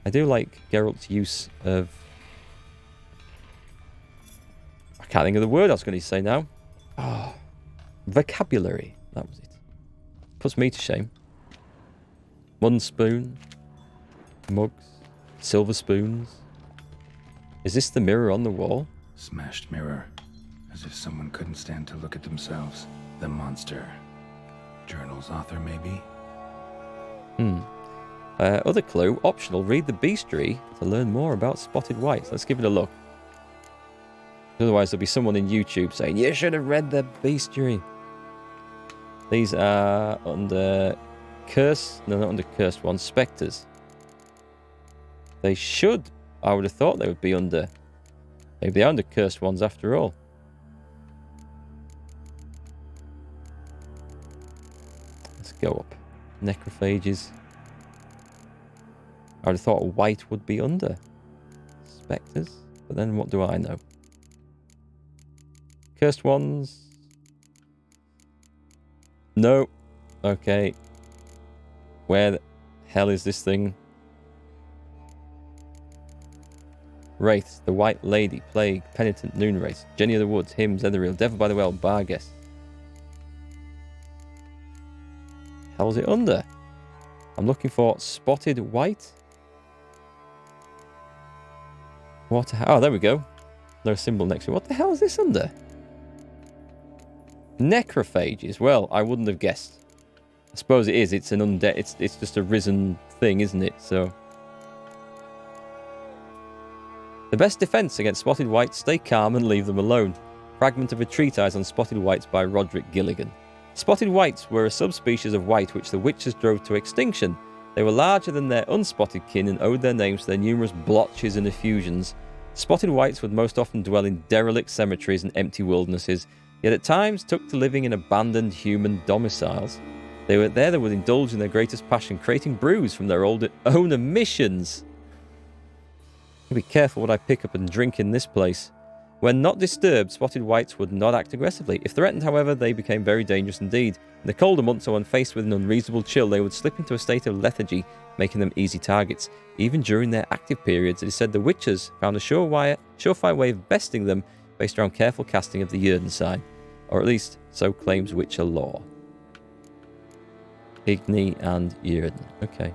I do like Geralt's use of... I can't think of the word I was going to say now. Oh, vocabulary. That was it. Puts me to shame. One spoon. Mugs. Silver spoons. Is this the mirror on the wall? Smashed mirror. As if someone couldn't stand to look at themselves. The monster. Journal's author, maybe? Other clue, optional, read the bestiary to learn more about spotted whites. Let's give it a look. Otherwise, there'll be someone in YouTube saying, you should have read the bestiary. These are under curse. No, not under cursed ones. Spectres. They should. I would have thought they would be under. Maybe they are under cursed ones after all. Let's go up. Necrophages. I would have thought white would be under spectres, but then what do I know? Cursed ones. No. Okay. Where the hell is this thing? Wraiths, the White Lady, Plague, Penitent, Noon Wraith, Jenny of the Woods, Hymns, Ethereal, Devil by the Well, Barguest. Hell's it under? I'm looking for spotted white. What? Oh, there we go. No symbol next to it. What the hell is this under? Necrophages. Well, I wouldn't have guessed. I suppose it is. It's an undead. It's just a risen thing, isn't it? So. The best defense against spotted whites, stay calm and leave them alone. Fragment of a treatise on spotted whites by Roderick Gilligan. Spotted whites were a subspecies of white which the witches drove to extinction. They were larger than their unspotted kin and owed their names to their numerous blotches and effusions. Spotted whites would most often dwell in derelict cemeteries and empty wildernesses, yet at times took to living in abandoned human domiciles. They would indulge in their greatest passion, creating brews from their own emissions. Be careful what I pick up and drink in this place. When not disturbed, spotted whites would not act aggressively. If threatened, however, they became very dangerous indeed. In the colder months, or when faced with an unreasonable chill, they would slip into a state of lethargy, making them easy targets. Even during their active periods, it is said the witches found a surefire way of besting them based around careful casting of the Yrden sign. Or at least, so claims Witcher lore. Igni and Yrden. Okay.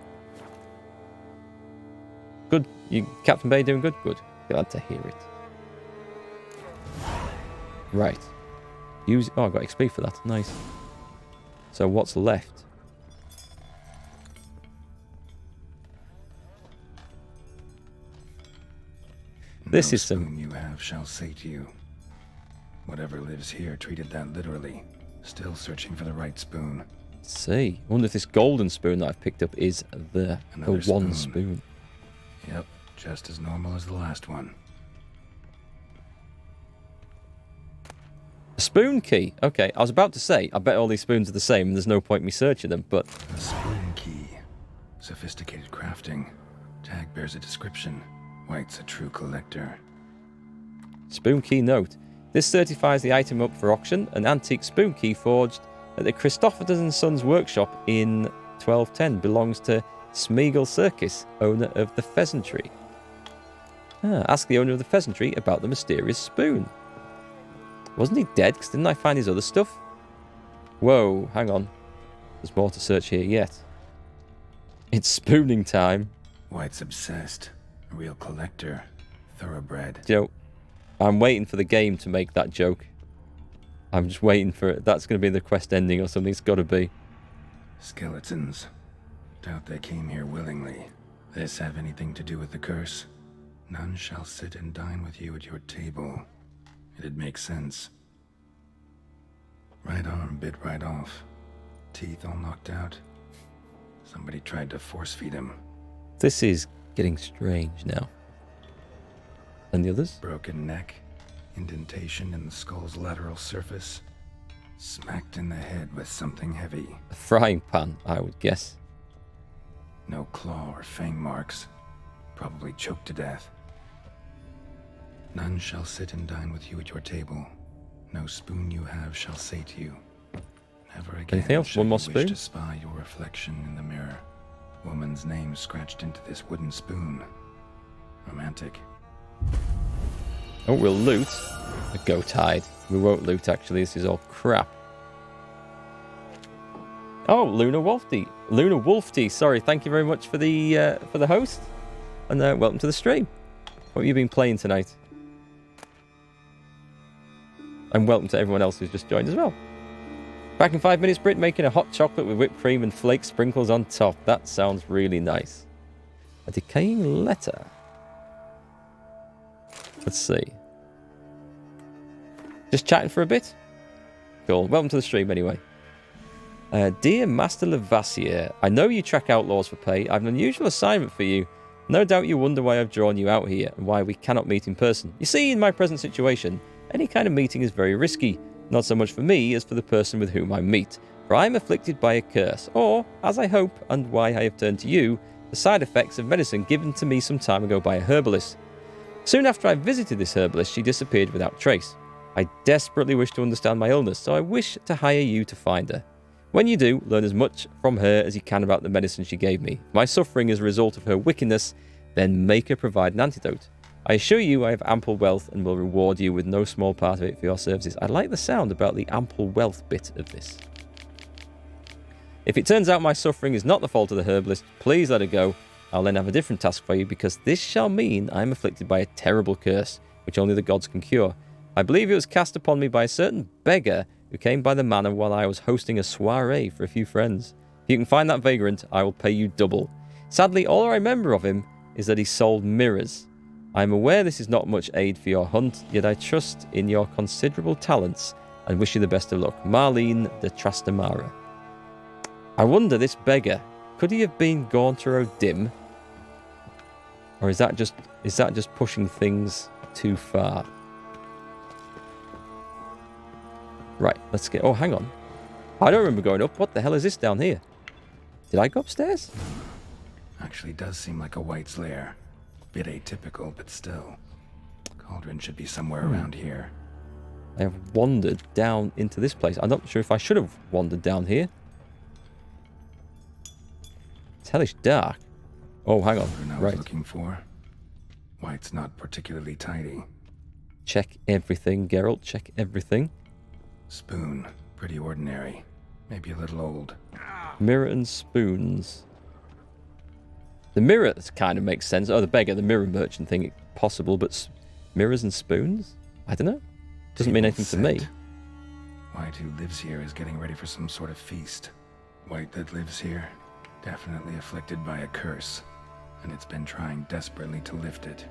Good. Captain Bay doing good? Good. Glad to hear it. Right. Oh, I got XP for that. Nice. So what's left? This is some... you have shall say to you. Whatever lives here treated that literally. Still searching for the right spoon. Let's see. I wonder if this golden spoon that I've picked up is the one spoon. Yep, just as normal as the last one. A spoon key. Okay, I was about to say, I bet all these spoons are the same and there's no point me searching them, but... A spoon key. Sophisticated crafting. Tag bears a description. White's a true collector. Spoon key note. This certifies the item up for auction, an antique spoon key forged at the Christopherson & Sons workshop in 1210. Belongs to Smeagol Circus, owner of the Pheasantry. Ask the owner of the Pheasantry about the mysterious spoon. Wasn't he dead? Because didn't I find his other stuff? Whoa, hang on. There's more to search here yet. It's spooning time. White's obsessed. A real collector. Thoroughbred. You know, I'm waiting for the game to make that joke. I'm just waiting for it. That's going to be the quest ending or something. It's got to be. Skeletons. Doubt they came here willingly. This have anything to do with the curse? None shall sit and dine with you at your table. It'd make sense. Right arm bit right off. Teeth all knocked out. Somebody tried to force feed him. This is getting strange now. And the others? Broken neck. Indentation in the skull's lateral surface. Smacked in the head with something heavy. A frying pan, I would guess. No claw or fang marks. Probably choked to death. None shall sit and dine with you at your table. No spoon you have shall say to you. Never again anything else? shall One more you spoon? wish to spy your reflection in the mirror. Woman's name scratched into this wooden spoon. Romantic. Oh, we'll loot. A goat hide. We won't loot, actually. This is all crap. Oh, Luna Wolfty. Sorry, thank you very much for the host. And welcome to the stream. What have you been playing tonight? And welcome to everyone else who's just joined as well. Back in 5 minutes, Brit, making a hot chocolate with whipped cream and flake sprinkles on top. That sounds really nice. A decaying letter. Let's see. Just chatting for a bit? Cool. Welcome to the stream anyway. Dear Master Levassier, I know you track outlaws for pay. I have an unusual assignment for you. No doubt you wonder why I've drawn you out here and why we cannot meet in person. You see, in my present situation, any kind of meeting is very risky. Not so much for me as for the person with whom I meet. For I am afflicted by a curse, or, as I hope, and why I have turned to you, the side effects of medicine given to me some time ago by a herbalist. Soon after I visited this herbalist, she disappeared without trace. I desperately wish to understand my illness, so I wish to hire you to find her. When you do, learn as much from her as you can about the medicine she gave me. If my suffering is a result of her wickedness, then make her provide an antidote. I assure you I have ample wealth and will reward you with no small part of it for your services. I like the sound about the ample wealth bit of this. If it turns out my suffering is not the fault of the herbalist, please let her go. I'll then have a different task for you, because this shall mean I am afflicted by a terrible curse, which only the gods can cure. I believe it was cast upon me by a certain beggar who came by the manor while I was hosting a soiree for a few friends. If you can find that vagrant, I will pay you double. Sadly, all I remember of him is that he sold mirrors. I am aware this is not much aid for your hunt, yet I trust in your considerable talents and wish you the best of luck. Marlene de Trastamara. I wonder, this beggar, could he have been Gaunter O'Dim? Or is that just pushing things too far? Right, let's get... Oh, hang on. I don't remember going up. What the hell is this down here? Did I go upstairs? Actually does seem like a White's lair. Bit atypical, but still. Cauldron should be somewhere around here. I have wandered down into this place. I'm not sure if I should have wandered down here. It's hellish dark. Oh, hang on. I was looking for. White's not particularly tidy. Check everything, Geralt. Check everything. Spoon. Pretty ordinary. Maybe a little old. Mirror and spoons. The mirror kind of makes sense. Oh, the beggar, the mirror merchant thing, possible, but mirrors and spoons? I don't know. Doesn't mean anything to me. White, who lives here, is getting ready for some sort of feast. White that lives here, definitely afflicted by a curse, and it's been trying desperately to lift it.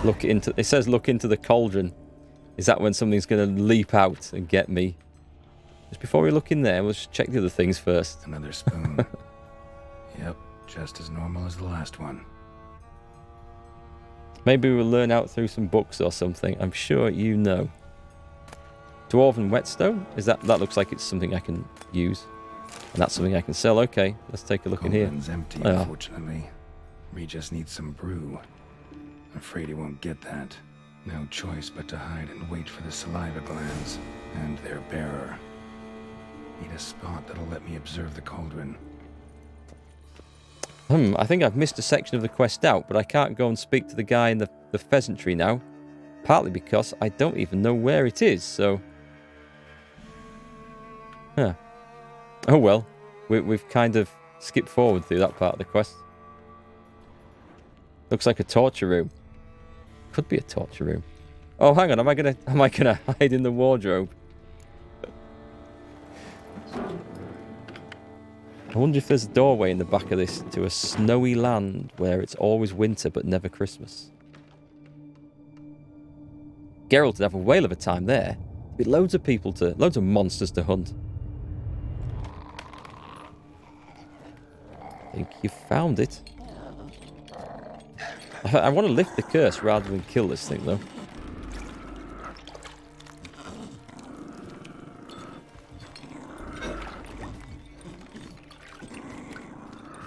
It says look into the cauldron. Is that when something's going to leap out and get me? Just before we look in there, we'll just check the other things first. Another spoon. Yep, just as normal as the last one. Maybe we'll learn out through some books or something. I'm sure you know. Dwarven whetstone? Is that looks like it's something I can use. And that's something I can sell. Okay, let's take a look in here. Cauldron's empty, unfortunately. We just need some brew. I'm afraid he won't get that. No choice but to hide and wait for the saliva glands and their bearer. Need a spot that'll let me observe the cauldron. I think I've missed a section of the quest out, but I can't go and speak to the guy in the pheasantry now. Partly because I don't even know where it is, so... Huh. Oh well, we've kind of skipped forward through that part of the quest. Looks like a torture room. Could be a torture room. Oh, hang on, am I gonna hide in the wardrobe? I wonder if there's a doorway in the back of this to a snowy land where it's always winter but never Christmas. Geralt would have a whale of a time there. With loads of monsters to hunt. I think you found it. I want to lift the curse rather than kill this thing, though.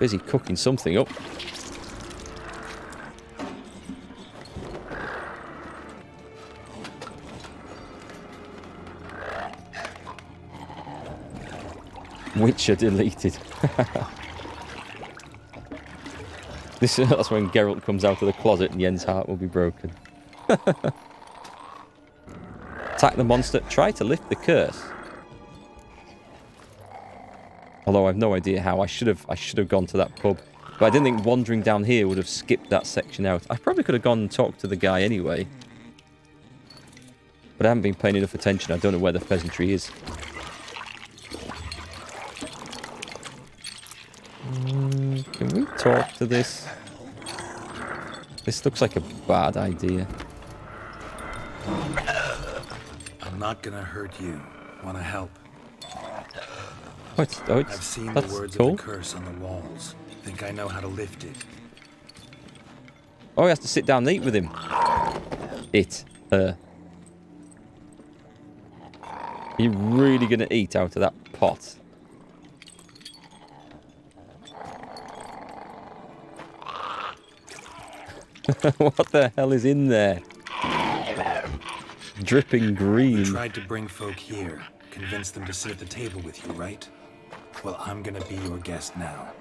Busy cooking something up. Witcher deleted. That's when Geralt comes out of the closet and Yen's heart will be broken. Attack the monster. Try to lift the curse. Although I've no idea how. I should have gone to that pub. But I didn't think wandering down here would have skipped that section out. I probably could have gone and talked to the guy anyway. But I haven't been paying enough attention. I don't know where the pheasantry is. Can we talk to this? This looks like a bad idea. I'm not gonna hurt you. Wanna help? I've seen the words of the curse on the walls. Think I know how to lift it. Oh, he has to sit down and eat with him. Her. Are you really going to eat out of that pot? What the hell is in there? Dripping green. You tried to bring folk here. Convince them to sit at the table with you, right? Well, I'm gonna be your guest now.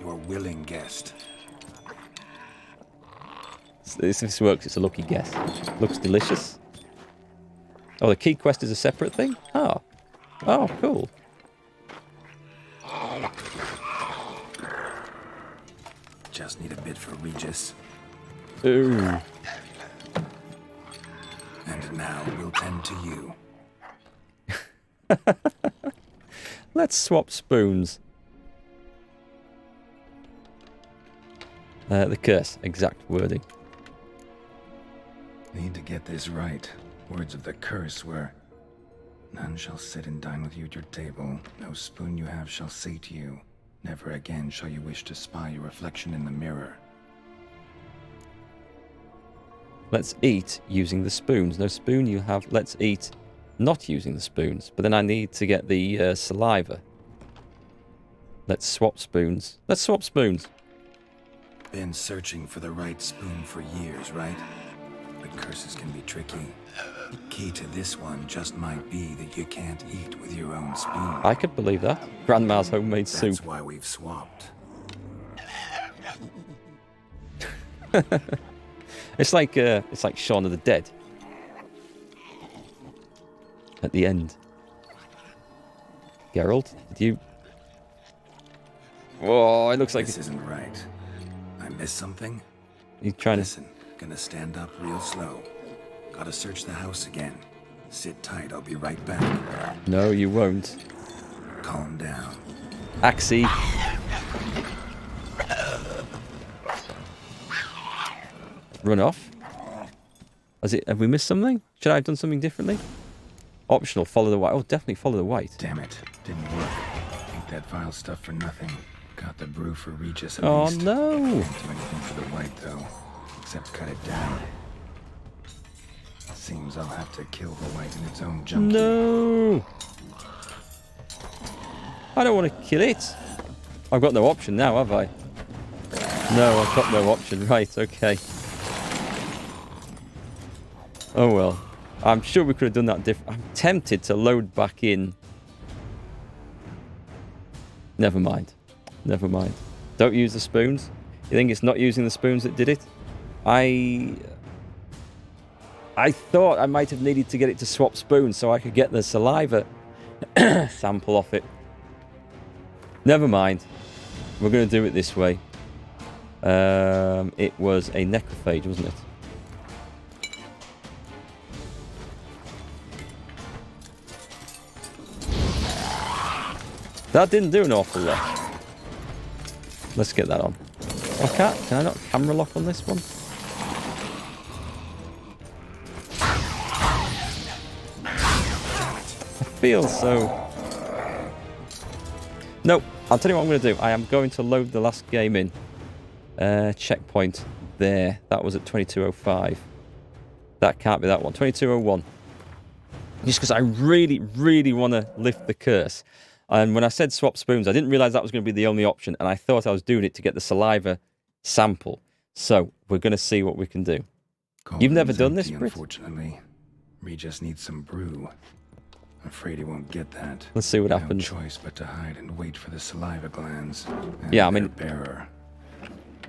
Your willing guest. If this works, it's a lucky guess. Looks delicious. Oh, the key quest is a separate thing? Oh. Oh, cool. Just need a bit for Regis. Ooh. And now we'll tend to you. Let's swap spoons. The curse, exact wording. Need to get this right. Words of the curse were, none shall sit and dine with you at your table. No spoon you have shall say to you, never again shall you wish to spy your reflection in the mirror. Let's eat using the spoons. No spoon you have. Let's eat not using the spoons. But then I need to get the saliva. Let's swap spoons. Let's swap spoons. Been searching for the right spoon for years, right? But curses can be tricky. Key to this one just might be that you can't eat with your own spoon. I could believe that. Grandma's homemade soup. That's why we've swapped. It's like Shaun of the Dead. At the end. Geralt, did you... Whoa, it looks like... This isn't right. I missed something? You're trying Listen, gonna stand up real slow. Gotta search the house again. Sit tight, I'll be right back. No, you won't. Calm down. Axie. Run off. Have we missed something? Should I have done something differently? Optional, follow the white. Oh, definitely follow the white. Damn it, didn't work. Ate that vile stuff for nothing. Got the brew for Regis at Oh least. no! Can't do anything for the white though, except cut it down. Seems I'll have to kill the white in its own junkie. No! I don't want to kill it. I've got no option now, have I? No, I've got no option. Right, okay. Oh well. I'm sure we could have done that different. I'm tempted to load back in. Never mind. Never mind. Don't use the spoons. You think it's not using the spoons that did it? I thought I might have needed to get it to swap spoons so I could get the saliva sample off it. Never mind. We're going to do it this way. It was a necrophage, wasn't it? That didn't do an awful lot. Let's get that on. Oh, can I not camera lock on this one? I feel so... Nope. I'll tell you what I'm going to do. I am going to load the last game in. Checkpoint there. That was at 22:05. That can't be that one. 22:01. Just because I really, really want to lift the curse. And when I said swap spoons, I didn't realise that was going to be the only option. And I thought I was doing it to get the saliva sample. So we're going to see what we can do. You've never done this, Brit? Unfortunately. Regis needs some brew. I'm afraid he won't get that. Let's see what happens. No choice but to hide and wait for the saliva glands. Yeah, I mean... Bearer.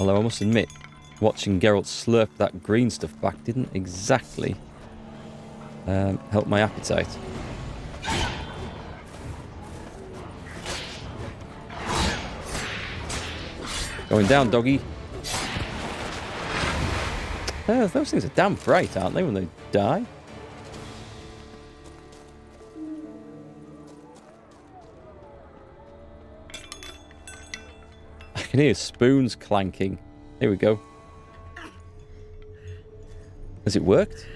Although I must admit, watching Geralt slurp that green stuff back didn't exactly help my appetite. Going down, doggy. Those things are damn bright, aren't they, when they die? I can hear spoons clanking. Here we go. Has it worked?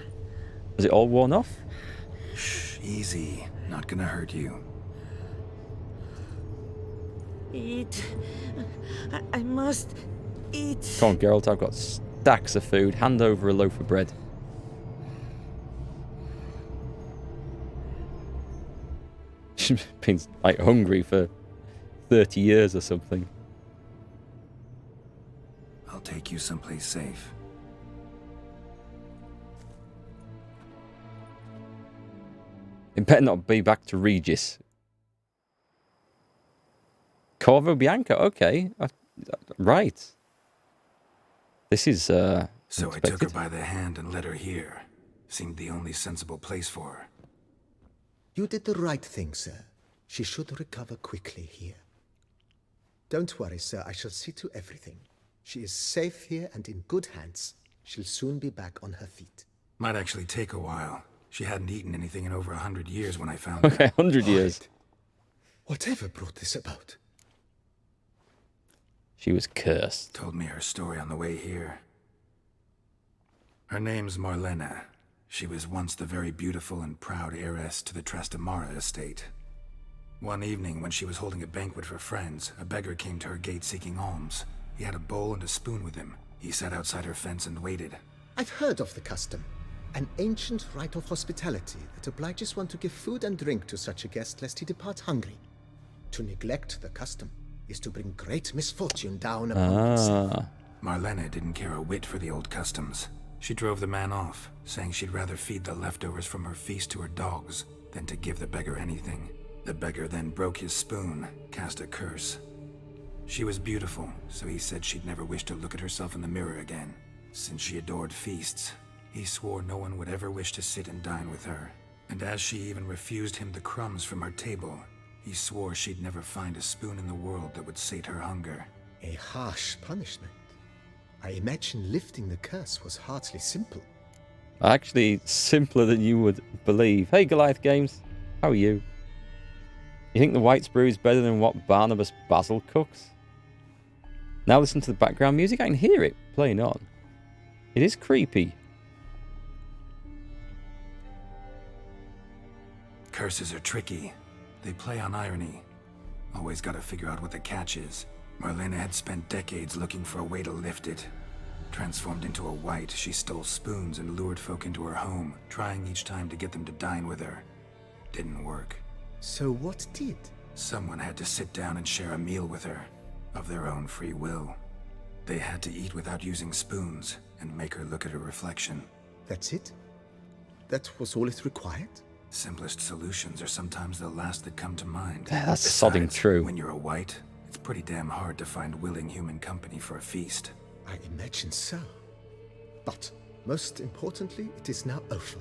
Has it all worn off? Shh, easy. Not gonna hurt you. Eat. I must eat. Come on, Geralt, I've got stacks of food. Hand over a loaf of bread. She's been, like, hungry for 30 years or something. I'll take you someplace safe. It better not be back to Regis. Corvo Bianca, okay. Right. This is, So I unexpected. took her by the hand and led her here. Seemed the only sensible place for her. You did the right thing, sir. She should recover quickly here. Don't worry, sir. I shall see to everything. She is safe here and in good hands. She'll soon be back on her feet. Might actually take a while. She hadn't eaten anything in over 100 years when I found her. Okay, 100 years. Right. Whatever brought this about? She was cursed. Told me her story on the way here. Her name's Marlena. She was once the very beautiful and proud heiress to the Trastamara estate. One evening, when she was holding a banquet for friends, a beggar came to her gate seeking alms. He had a bowl and a spoon with him. He sat outside her fence and waited. I've heard of the custom. An ancient rite of hospitality that obliges one to give food and drink to such a guest lest he depart hungry. To neglect the custom is to bring great misfortune down upon oneself. Marlena didn't care a whit for the old customs. She drove the man off, saying she'd rather feed the leftovers from her feast to her dogs than to give the beggar anything. The beggar then broke his spoon, cast a curse. She was beautiful, so he said she'd never wish to look at herself in the mirror again. Since she adored feasts, he swore no one would ever wish to sit and dine with her. And as she even refused him the crumbs from her table, he swore she'd never find a spoon in the world that would sate her hunger. A harsh punishment. I imagine lifting the curse was hardly simple. Actually, simpler than you would believe. Hey, Goliath Games. How are you? You think the White's brew is better than what Barnabas Basil cooks? Now listen to the background music. I can hear it playing on. It is creepy. Curses are tricky. They play on irony. Always gotta figure out what the catch is. Marlena had spent decades looking for a way to lift it. Transformed into a white, she stole spoons and lured folk into her home, trying each time to get them to dine with her. Didn't work. So what did? Someone had to sit down and share a meal with her, of their own free will. They had to eat without using spoons, and make her look at her reflection. That's it? That was all it required? Simplest solutions are sometimes the last that come to mind. Yeah, that's sodding true. When you're a white, it's pretty damn hard to find willing human company for a feast. I imagine so. But, most importantly, it is now over.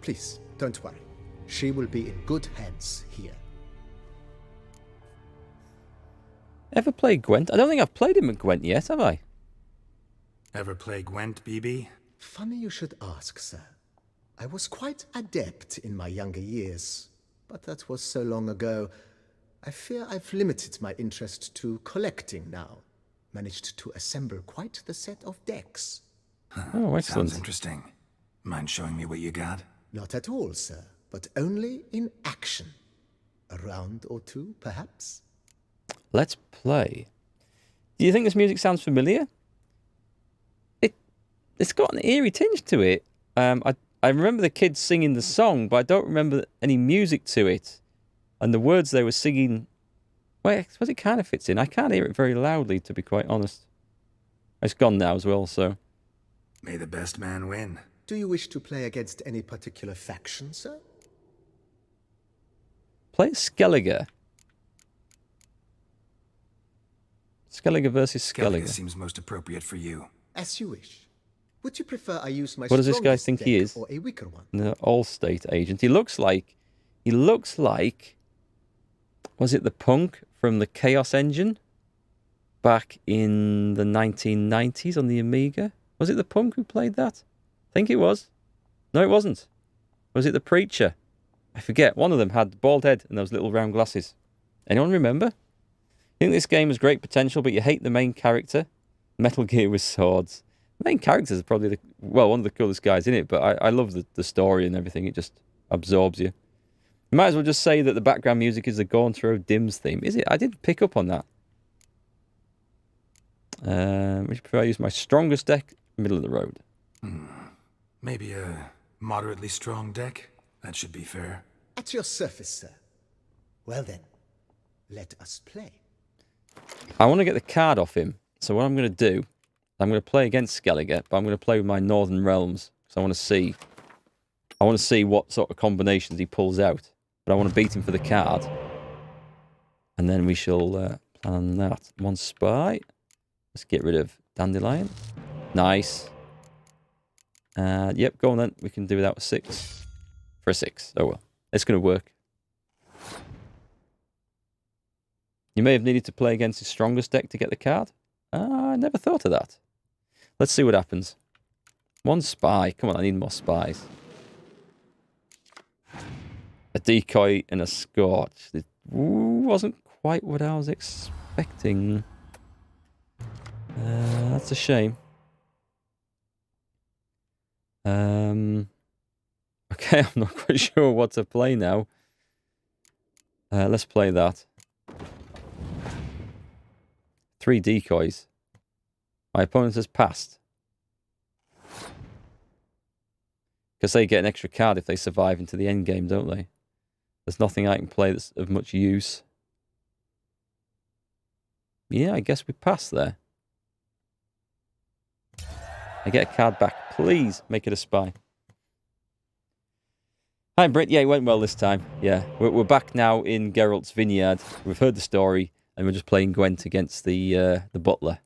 Please, don't worry. She will be in good hands here. Ever played Gwent? I don't think I've played him at Gwent yet, have I? Ever play Gwent, BB? Funny you should ask, sir. I was quite adept in my younger years, but that was so long ago. I fear I've limited my interest to collecting now. Managed to assemble quite the set of decks. Oh, excellent. Sounds interesting. Mind showing me what you got? Not at all, sir, but only in action. A round or two, perhaps? Let's play. Do you think this music sounds familiar? It's got an eerie tinge to it. I remember the kids singing the song, but I don't remember any music to it. And the words they were singing, well, I suppose it kind of fits in. I can't hear it very loudly, to be quite honest. It's gone now as well, so. May the best man win. Do you wish to play against any particular faction, sir? Play Skellige. Skellige versus Skellige Skellige. seems most appropriate for you. As you wish. Would you prefer I use my What does this guy strongest think deck he is? or a weaker one? The All-State agent. He looks like... Was it the punk from the Chaos Engine? Back in the 1990s on the Amiga? Was it the punk who played that? I think it was. No, it wasn't. Was it the Preacher? I forget. One of them had the bald head and those little round glasses. Anyone remember? You think this game has great potential, but you hate the main character? Metal Gear with swords. The main characters are probably one of the coolest guys in it, but I love the story and everything. It just absorbs you. You might as well just say that the background music is the Gauntro Dims theme. Is it? I did pick up on that. Would you prefer I use my strongest deck? Middle of the road. Maybe a moderately strong deck? That should be fair. At your service, sir. Well then, let us play. I want to get the card off him. So what I'm going to do, I'm going to play against Skellige, but I'm going to play with my Northern Realms. So I want to see what sort of combinations he pulls out. But I want to beat him for the card. And then we shall plan on that. One spy. Let's get rid of Dandelion. Nice. Yep, go on then. We can do without a 6. For a 6. Oh well. It's going to work. You may have needed to play against his strongest deck to get the card. I never thought of that. Let's see what happens. One spy. Come on, I need more spies. A decoy and a scorch. It wasn't quite what I was expecting. That's a shame. Okay, I'm not quite sure what to play now. Let's play that. 3 decoys. My opponent has passed. Because they get an extra card if they survive into the end game, don't they? There's nothing I can play that's of much use. Yeah, I guess we pass there. I get a card back. Please make it a spy. Hi, Britt. Yeah, it went well this time. Yeah, we're back now in Geralt's Vineyard. We've heard the story, and we're just playing Gwent against the butler.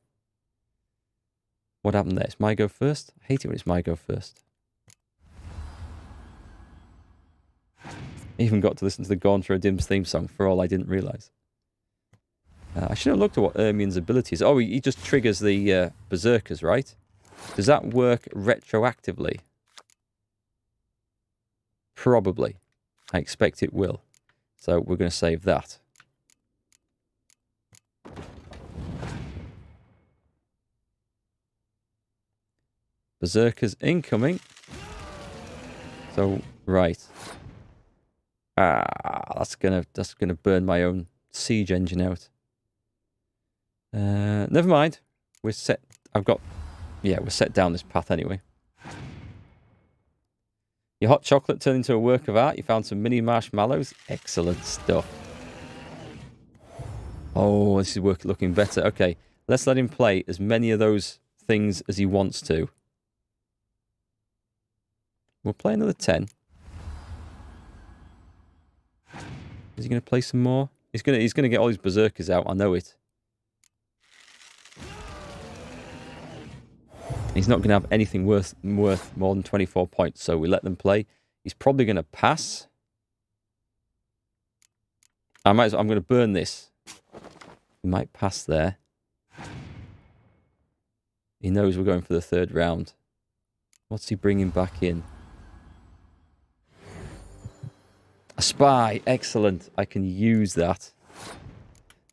What happened there? It's my go first? I hate it when it's my go first. I even got to listen to the Gauntro Dims theme song for all I didn't realise. I should have looked at what Ermien's ability is. Oh, he just triggers the Berserkers, right? Does that work retroactively? Probably. I expect it will. So we're going to save that. Berserkers incoming. So, right. That's gonna burn my own siege engine out. Never mind. We're set. We're set down this path anyway. Your hot chocolate turned into a work of art. You found some mini marshmallows. Excellent stuff. Oh, this is looking better. Okay, let's let him play as many of those things as he wants to. We'll play another 10. Is he going to play some more? He's going to get all his berserkers out. I know it. He's not going to have anything worth more than 24 points, so we let them play. He's probably going to pass. I'm going to burn this. He might pass there. He knows we're going for the 3rd round. What's he bringing back in? A spy. Excellent. I can use that.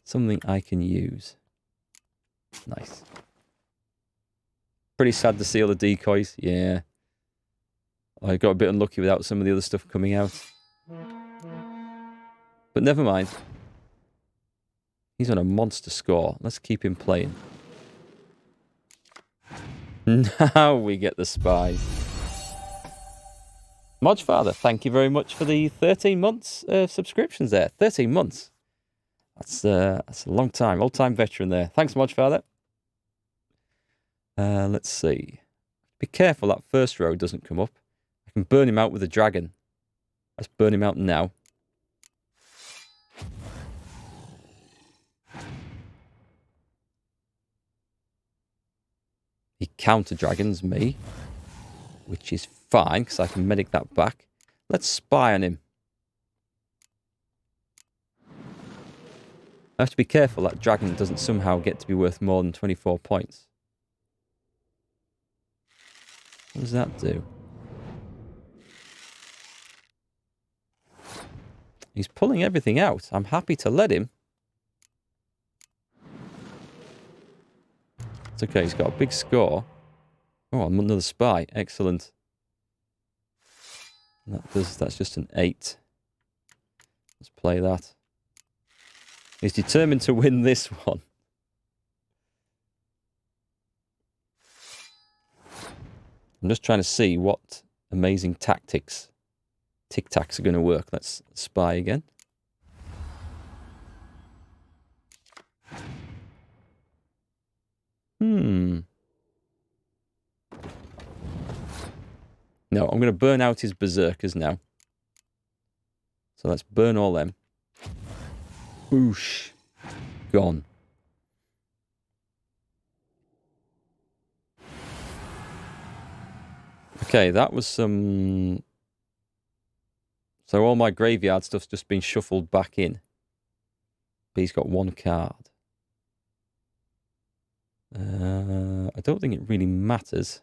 Something I can use. Nice. Pretty sad to see all the decoys. Yeah. I got a bit unlucky without some of the other stuff coming out. But never mind. He's on a monster score. Let's keep him playing. Now we get the spies. Modfather, thank you very much for the 13 months subscriptions there. 13 months. That's a long time. Old-time veteran there. Thanks, Modfather. Let's see. Be careful that first row doesn't come up. I can burn him out with a dragon. Let's burn him out now. He counter-dragons me, which is fine, because I can medic that back. Let's spy on him. I have to be careful that dragon doesn't somehow get to be worth more than 24 points. What does that do? He's pulling everything out. I'm happy to let him. It's okay, he's got a big score. Oh, I'm another spy. Excellent. That's just an 8. Let's play that. He's determined to win this one. I'm just trying to see what amazing tactics, tic-tacs are going to work. Let's spy again. No, I'm going to burn out his berserkers now. So let's burn all them. Boosh. Gone. Okay, that was some... So all my graveyard stuff's just been shuffled back in. But he's got 1 card. I don't think it really matters.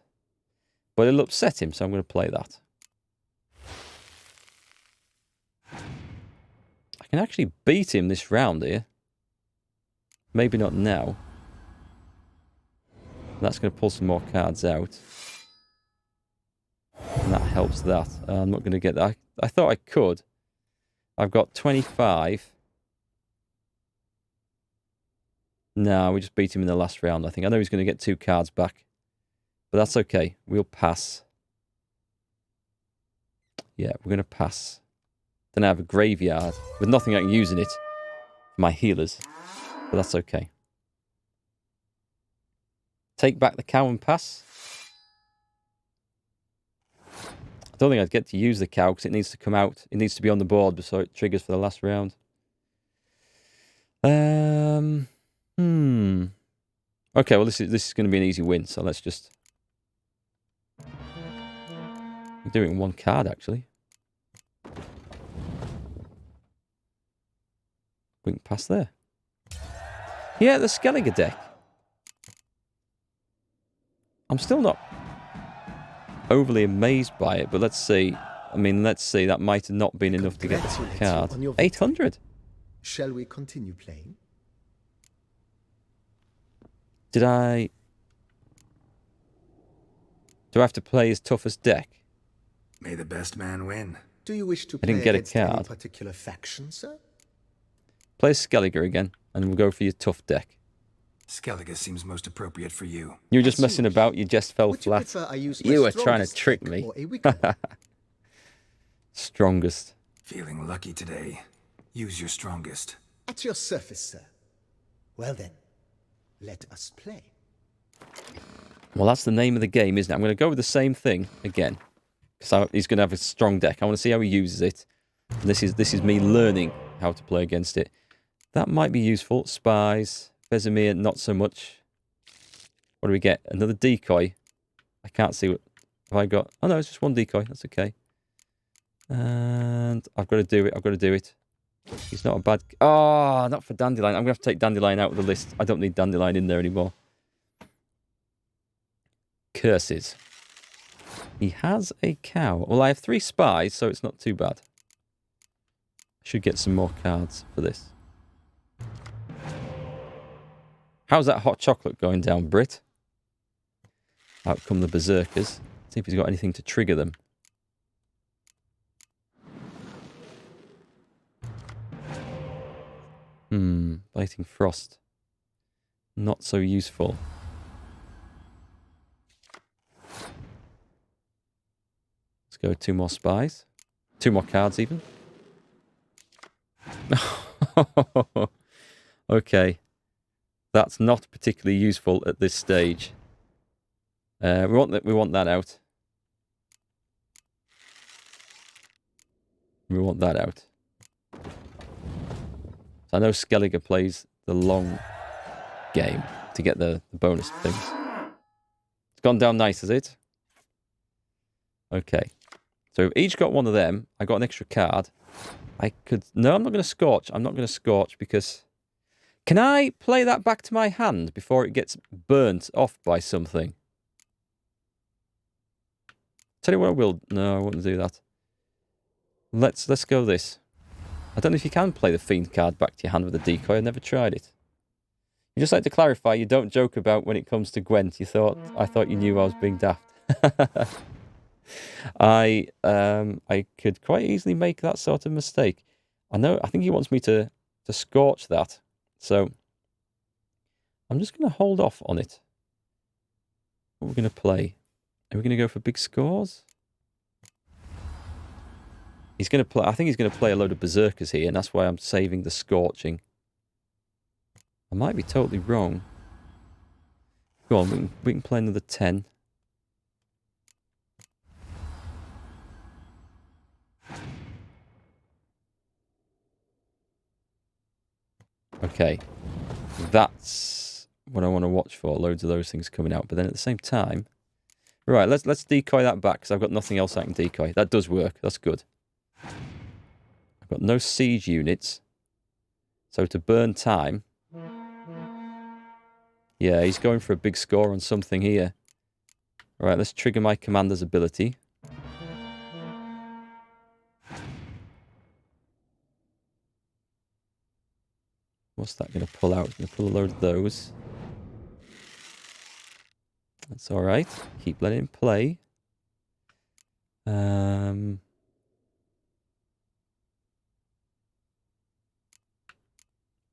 But it'll upset him, so I'm going to play that. I can actually beat him this round here. Maybe not now. That's going to pull some more cards out. And that helps that. I'm not going to get that. I thought I could. I've got 25. No, we just beat him in the last round, I think. I know he's going to get 2 cards back. But that's okay. We'll pass. Yeah, we're going to pass. Then I have a graveyard with nothing I can use in it for my healers. But that's okay. Take back the cow and pass. I don't think I'd get to use the cow because it needs to come out. It needs to be on the board so it triggers for the last round. Okay, well this is going to be an easy win, so let's just... I'm doing 1 card, actually. We can pass there. Yeah, the Skellige deck. I'm still not overly amazed by it, but let's see. I mean, let's see. That might have not been enough to get the card. 800. Shall we continue playing? Did I... Do I have to play his toughest deck? May the best man win. Do you wish to I didn't play get a against any card. particular faction, sir? Play Skellige again, and we'll go for your tough deck. Skellige seems most appropriate for you. You were just messing about, you just fell Would you flat. prefer I use my You were trying to strongest trick deck me. or a weaker one? Strongest. Feeling lucky today. Use your strongest. At your service, sir. Well then, let us play. Well, that's the name of the game, isn't it? I'm going to go with the same thing again. Because he's going to have a strong deck. I want to see how he uses it. And this is me learning how to play against it. That might be useful. Spies. Vesemir, not so much. What do we get? Another decoy. I can't see what... Have I got... Oh, no, it's just 1 decoy. That's okay. And I've got to do it. I've got to do it. He's not a bad... Oh, not for Dandelion. I'm going to have to take Dandelion out of the list. I don't need Dandelion in there anymore. Curses. He has a cow. Well, I have 3 spies, so it's not too bad. I should get some more cards for this. How's that hot chocolate going down, Brit? Out come the berserkers. See if he's got anything to trigger them. Biting Frost. Not so useful. Let's go 2 more spies. 2 more cards even. Okay. That's not particularly useful at this stage. We want that out. We want that out. So I know Skellige plays the long game to get the bonus things. It's gone down nice, has it? Okay. So we've each got one of them. I got an extra card. I could... No, I'm not going to Scorch. I'm not going to Scorch because... Can I play that back to my hand before it gets burnt off by something? Tell you what I will... No, I wouldn't do that. Let's go this. I don't know if you can play the Fiend card back to your hand with a decoy. I've never tried it. You just like to clarify, you don't joke about when it comes to Gwent. I thought you knew I was being daft. I could quite easily make that sort of mistake. I think he wants me to Scorch that. So I'm just going to hold off on it. What are we going to play? Are we going to go for big scores? He's going to play. I think he's going to play a load of berserkers here, and that's why I'm saving the Scorching. I might be totally wrong. Go on, we can play another 10. Okay, that's what I want to watch for. Loads of those things coming out, but then at the same time, right? Let's decoy that back because I've got nothing else I can decoy. That does work. That's good. I've got no siege units, so to burn time. Yeah, he's going for a big score on something here. All right, let's trigger my commander's ability. What's that going to pull out? It's going to pull a load of those. That's all right. Keep letting him play.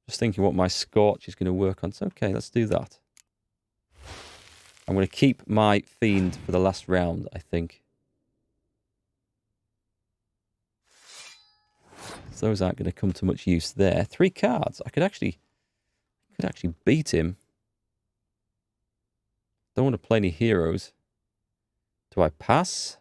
Just thinking what my Scorch is going to work on. So, okay, let's do that. I'm going to keep my Fiend for the last round, I think. So those aren't going to come to much use there. 3 cards. I could actually beat him. Don't want to play any heroes. Do I pass?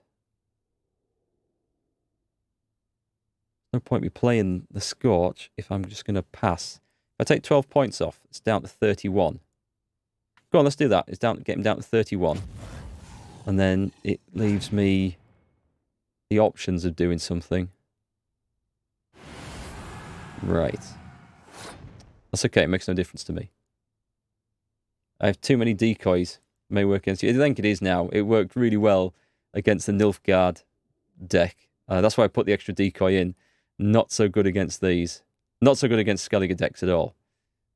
No point me playing the Scorch if I'm just going to pass. If I take 12 points off, it's down to 31. Go on, let's do that. It's down, get him down to 31. And then it leaves me the options of doing something. Right. That's okay, it makes no difference to me. I have too many decoys. It may work against you. I think it is now. It worked really well against the Nilfgaard deck. That's why I put the extra decoy in. Not so good against these. Not so good against Skellige decks at all.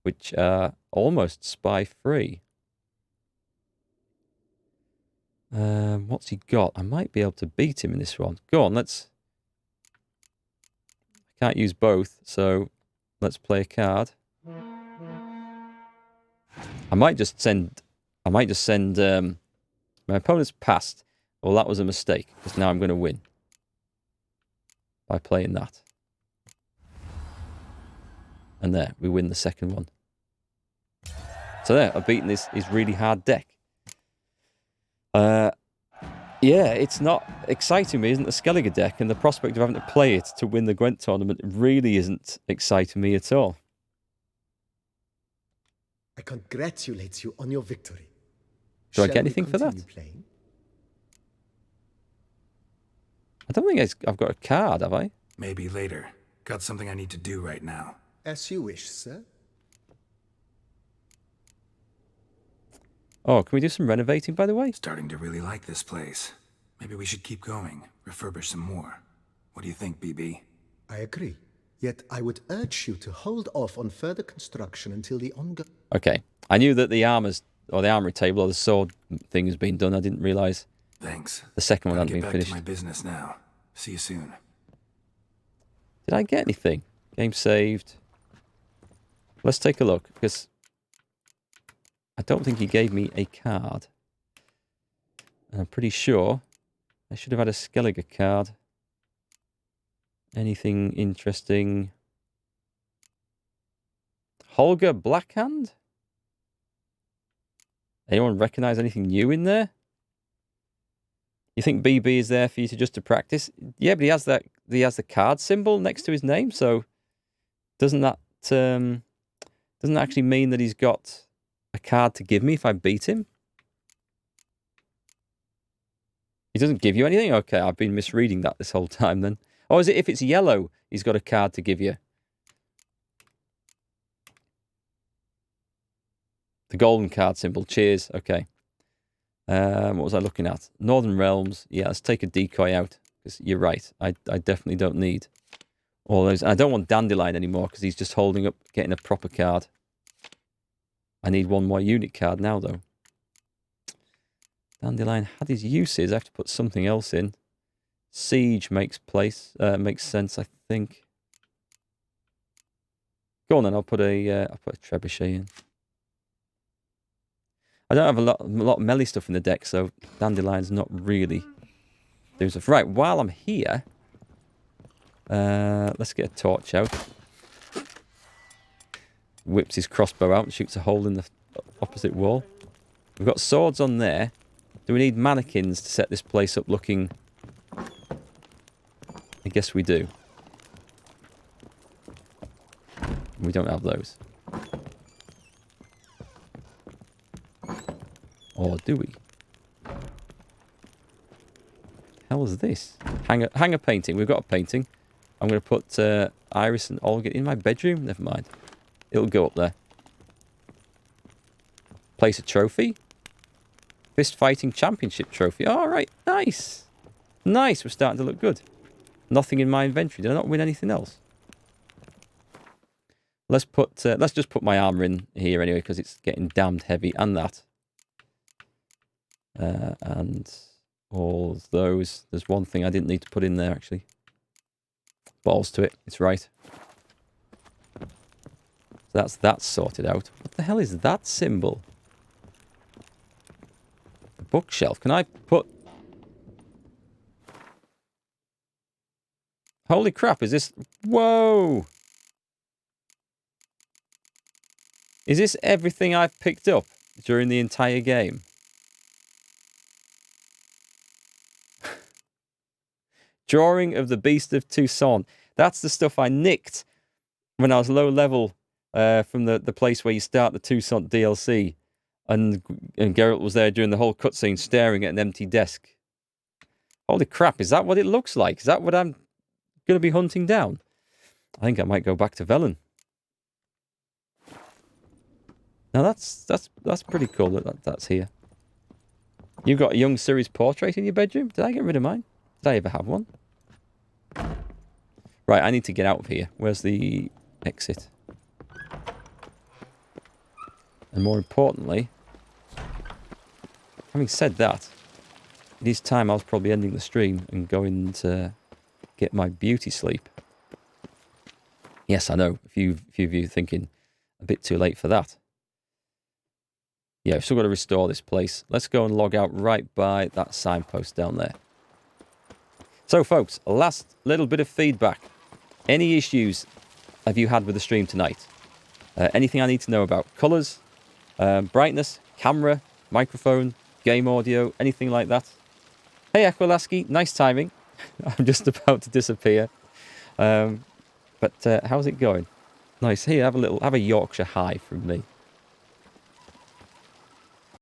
Which are almost spy-free. What's he got? I might be able to beat him in this one. Go on, let's... I can't use both, so let's play a card. I might just send... my opponent's passed. Well, that was a mistake, because now I'm going to win. By playing that. And there, we win the second one. So there, I've beaten his really hard deck. Yeah, it's not exciting me, isn't the Skellige deck, and the prospect of having to play it to win the Gwent tournament really isn't exciting me at all. I congratulate you on your victory. Do I get anything for that? Playing? I don't think I've got a card, have I? Maybe later. Got something I need to do right now. As you wish, sir. Oh, can we do some renovating, by the way? Starting to really like this place. Maybe we should keep going, refurbish some more. What do you think, BB? I agree. Yet I would urge you to hold off on further construction until the ongoing... Okay. I knew that the armors, or the armory table, or the sword thing has been done. I didn't realise. Thanks. The second one Gotta hadn't get been back finished. to my business now. See you soon. Did I get anything? Game saved. Let's take a look, because I don't think he gave me a card. And I'm pretty sure I should have had a Skellige card. Anything interesting? Holger Blackhand? Anyone recognise anything new in there? You think BB is there for you to practice? Yeah, but he has the card symbol next to his name, so doesn't that actually mean that he's got a card to give me if I beat him? doesn't give you anything? Okay, I've been misreading that this whole time then. Or is it if it's yellow, he's got a card to give you? The golden card symbol. Cheers. Okay. What was I looking at? Northern Realms. Yeah, let's take a decoy out. Because you're right. I definitely don't need all those. And I don't want Dandelion anymore because he's just holding up getting a proper card. I need one more unit card now, though. Dandelion had his uses. I have to put something else in. Siege makes sense, I think. Go on then. I'll put a trebuchet in. I don't have a lot of melee stuff in the deck, so Dandelion's not really doing stuff. Right, while I'm here, let's get a torch out. Whips his crossbow out and shoots a hole in the opposite wall. We've got swords on there. Do we need mannequins to set this place up looking... I guess we do. We don't have those. Or do we? Hell is this? Hanger painting. We've got a painting. I'm going to put Iris and Olga in my bedroom. Never mind. It'll go up there. Place a trophy. Fist Fighting Championship trophy. All right. Nice. Nice. We're starting to look good. Nothing in my inventory. Did I not win anything else? Let's just put my armor in here anyway because it's getting damned heavy and that. And all those. There's one thing I didn't need to put in there actually. Balls to it. It's right. So that's sorted out. What the hell is that symbol? A bookshelf. Can I put... Holy crap, is this... Whoa! Is this everything I've picked up during the entire game? Drawing of the Beast of Tucson. That's the stuff I nicked when I was low level from the place where you start the Tucson DLC. And Geralt was there during the whole cutscene staring at an empty desk. Holy crap, is that what it looks like? Is that what I'm going to be hunting down? I think I might go back to Velen. Now that's pretty cool that's here. You've got a young Ciri's portrait in your bedroom? Did I get rid of mine? Did I ever have one? Right, I need to get out of here. Where's the exit? And more importantly, having said that, it is time I was probably ending the stream and going to get my beauty sleep. Yes, I know. A few of you thinking a bit too late for that. Yeah, we've still got to restore this place. Let's go and log out right by that signpost down there. So, folks, last little bit of feedback. Any issues have you had with the stream tonight? Anything I need to know about? Colours, brightness, camera, microphone, game audio, anything like that? Hey, Aqualaski, nice timing. I'm just about to disappear. But how's it going? Nice. Here, have a Yorkshire High from me.